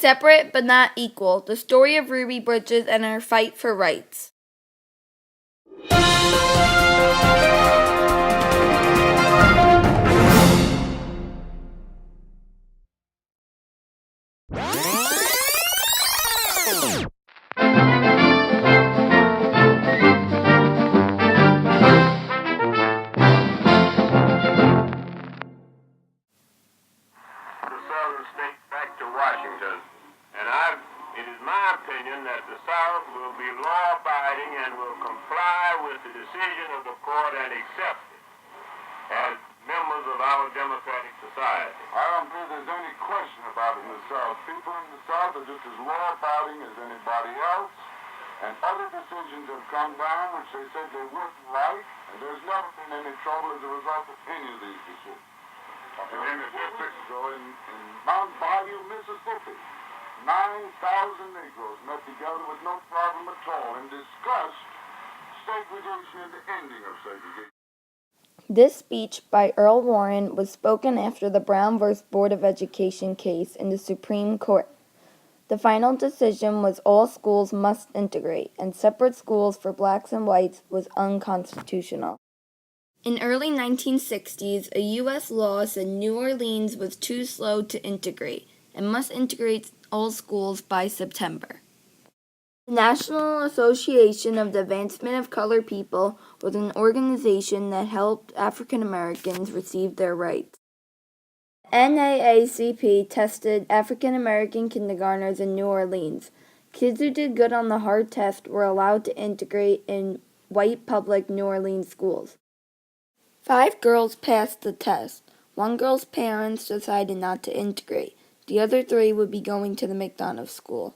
Separate but not equal, the story of Ruby Bridges and her fight for rights. Washington, and it is my opinion that the South will be law-abiding and will comply with the decision of the court and accept it as members of our democratic society. I don't think there's any question about it in the South. People in the South are just as law-abiding as anybody else, and other decisions have come down which they said they wouldn't like, and there's never been any trouble as a result of any of these decisions. So in Mount Bayou, Mississippi, 9,000 Negroes met together with no problem at all and discussed segregation and the ending of segregation. This speech by Earl Warren was spoken after the Brown v. Board of Education case in the Supreme Court. The final decision was all schools must integrate, and separate schools for blacks and whites was unconstitutional. In early 1960s, a U.S. law said New Orleans was too slow to integrate and must integrate all schools by September. The National Association of the Advancement of Colored People was an organization that helped African Americans receive their rights. NAACP tested African American kindergartners in New Orleans. Kids who did good on the hard test were allowed to integrate in white public New Orleans schools. 5 girls passed the test. 1 girl's parents decided not to integrate. The other 3 would be going to the McDonough school.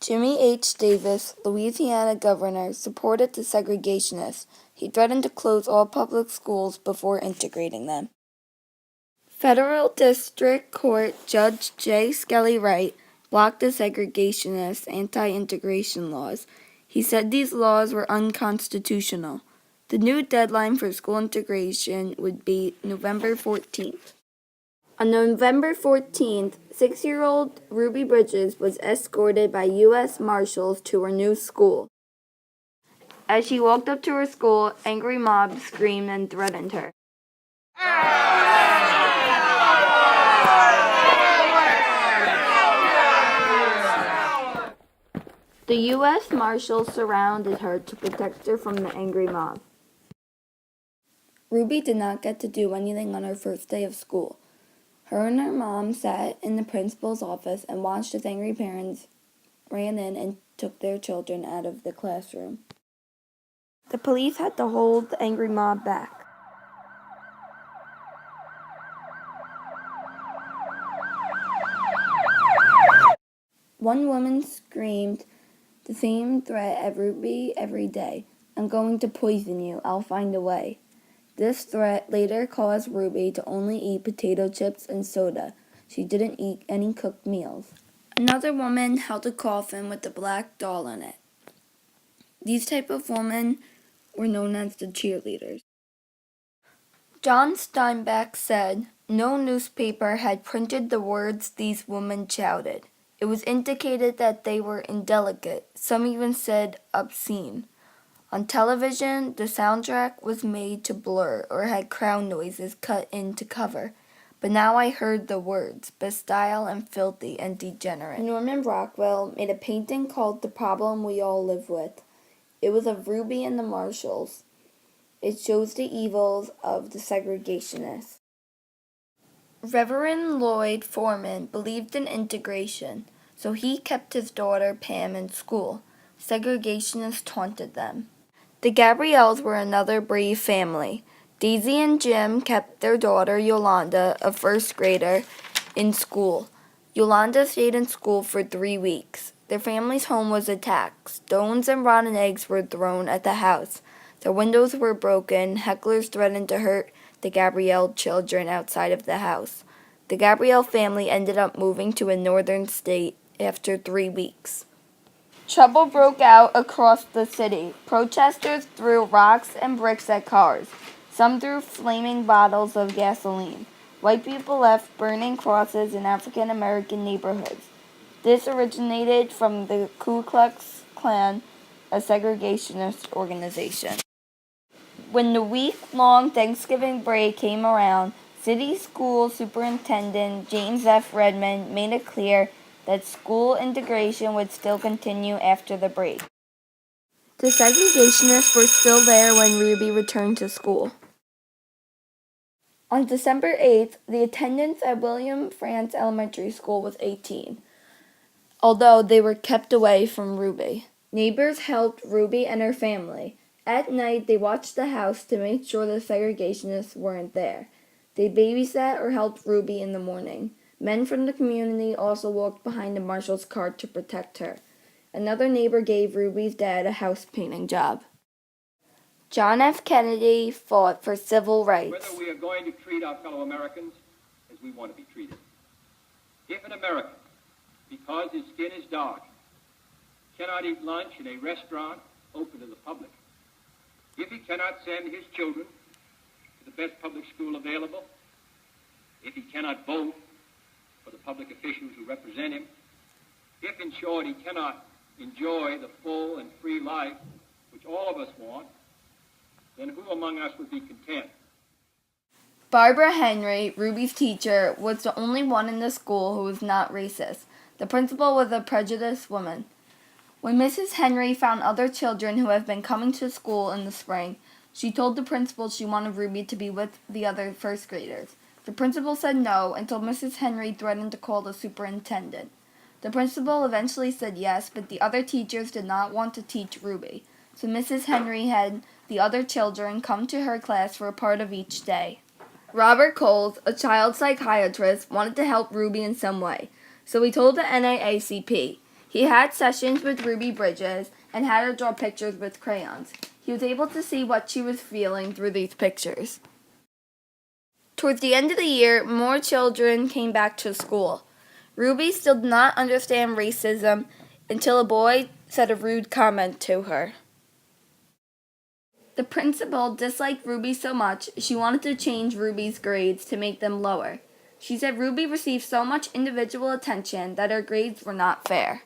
Jimmy H. Davis, Louisiana governor, supported the segregationists. He threatened to close all public schools before integrating them. Federal District Court Judge J. Skelly Wright blocked the segregationists' anti-integration laws. He said these laws were unconstitutional. The new deadline for school integration would be November 14th. On November 14th, 6-year-old Ruby Bridges was escorted by U.S. Marshals to her new school. As she walked up to her school, angry mobs screamed and threatened her. The U.S. Marshals surrounded her to protect her from the angry mob. Ruby did not get to do anything on her first day of school. Her and her mom sat in the principal's office and watched as angry parents ran in and took their children out of the classroom. The police had to hold the angry mob back. One woman screamed the same threat at Ruby every day. "I'm going to poison you. I'll find a way." This threat later caused Ruby to only eat potato chips and soda. She didn't eat any cooked meals. Another woman held a coffin with a black doll in it. These type of women were known as the cheerleaders. John Steinbeck said, "No newspaper had printed the words these women shouted. It was indicated that they were indelicate. Some even said obscene. On television, the soundtrack was made to blur or had crowd noises cut in to cover. But now I heard the words, bestial and filthy and degenerate." Norman Rockwell made a painting called The Problem We All Live With. It was of Ruby and the Marshals. It shows the evils of the segregationists. Reverend Lloyd Foreman believed in integration, so he kept his daughter Pam in school. Segregationists taunted them. The Gabrielles were another brave family. Daisy and Jim kept their daughter Yolanda, a first grader, in school. Yolanda stayed in school for 3 weeks. Their family's home was attacked. Stones and rotten eggs were thrown at the house. The windows were broken. Hecklers threatened to hurt the Gabrielle children outside of the house. The Gabrielle family ended up moving to a northern state after 3 weeks. Trouble broke out across the city. Protesters threw rocks and bricks at cars. Some threw flaming bottles of gasoline. White people left burning crosses in African American neighborhoods. This originated from the Ku Klux Klan, a segregationist organization. When the week-long Thanksgiving break came around, City School Superintendent James F. Redmond made it clear that school integration would still continue after the break. The segregationists were still there when Ruby returned to school. On December 8th, the attendance at William Frantz Elementary School was 18, although they were kept away from Ruby. Neighbors helped Ruby and her family. At night, they watched the house to make sure the segregationists weren't there. They babysat or helped Ruby in the morning. Men from the community also walked behind the marshal's car to protect her. Another neighbor gave Ruby's dad a house painting job. John F. Kennedy fought for civil rights. Whether we are going to treat our fellow Americans as we want to be treated. If an American, because his skin is dark, cannot eat lunch in a restaurant open to the public, if he cannot send his children to the best public school available, if he cannot vote for the public officials who represent him, if, in short, he cannot enjoy the full and free life which all of us want, then who among us would be content? Barbara Henry, Ruby's teacher, was the only one in the school who was not racist. The principal was a prejudiced woman. When Mrs. Henry found other children who have been coming to school in the spring, she told the principal she wanted Ruby to be with the other first graders. The principal said no until Mrs. Henry threatened to call the superintendent. The principal eventually said yes, but the other teachers did not want to teach Ruby, so Mrs. Henry had the other children come to her class for a part of each day. Robert Coles, a child psychiatrist, wanted to help Ruby in some way, so he told the NAACP. He had sessions with Ruby Bridges and had her draw pictures with crayons. He was able to see what she was feeling through these pictures. Towards the end of the year, more children came back to school. Ruby still did not understand racism until a boy said a rude comment to her. The principal disliked Ruby so much, she wanted to change Ruby's grades to make them lower. She said Ruby received so much individual attention that her grades were not fair.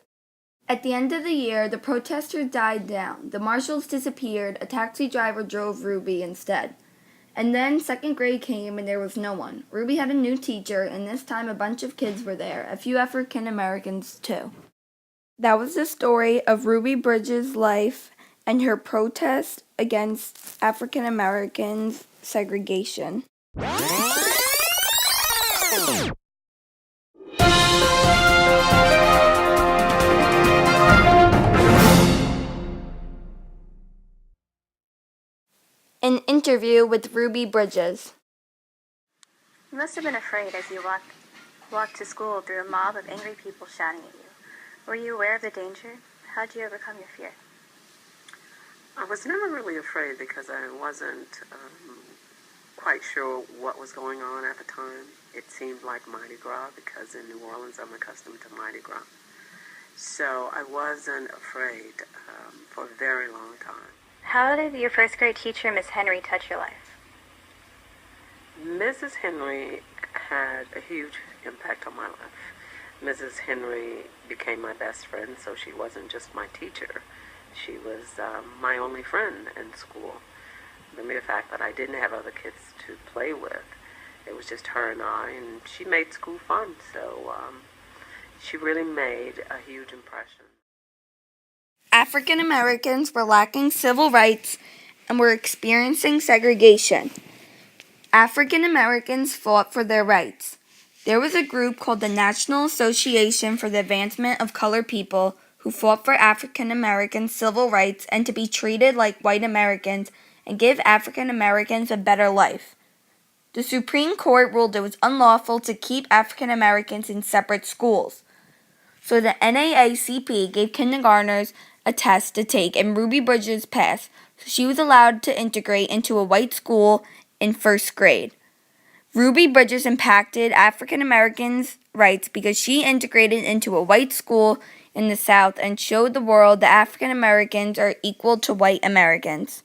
At the end of the year, the protesters died down. The marshals disappeared. A taxi driver drove Ruby instead. And then second grade came and there was no one. Ruby had a new teacher, and this time a bunch of kids were there, a few African Americans too. That was the story of Ruby Bridges' life and her protest against African Americans' segregation. An interview with Ruby Bridges. You must have been afraid as you walked to school through a mob of angry people shouting at you. Were you aware of the danger? How did you overcome your fear? I was never really afraid because I wasn't quite sure what was going on at the time. It seemed like Mardi Gras because in New Orleans I'm accustomed to Mardi Gras. So I wasn't afraid for a very long time. How did your first grade teacher, Miss Henry, touch your life? Mrs. Henry had a huge impact on my life. Mrs. Henry became my best friend, so she wasn't just my teacher. She was my only friend in school. The mere fact that I didn't have other kids to play with, it was just her and I, and she made school fun, so she really made a huge impression. African Americans were lacking civil rights and were experiencing segregation. African Americans fought for their rights. There was a group called the National Association for the Advancement of Colored People who fought for African American civil rights and to be treated like white Americans and give African Americans a better life. The Supreme Court ruled it was unlawful to keep African Americans in separate schools. So the NAACP gave kindergartners a test to take, and Ruby Bridges passed, so she was allowed to integrate into a white school in first grade. Ruby Bridges impacted African Americans' rights because she integrated into a white school in the South and showed the world that African Americans are equal to white Americans.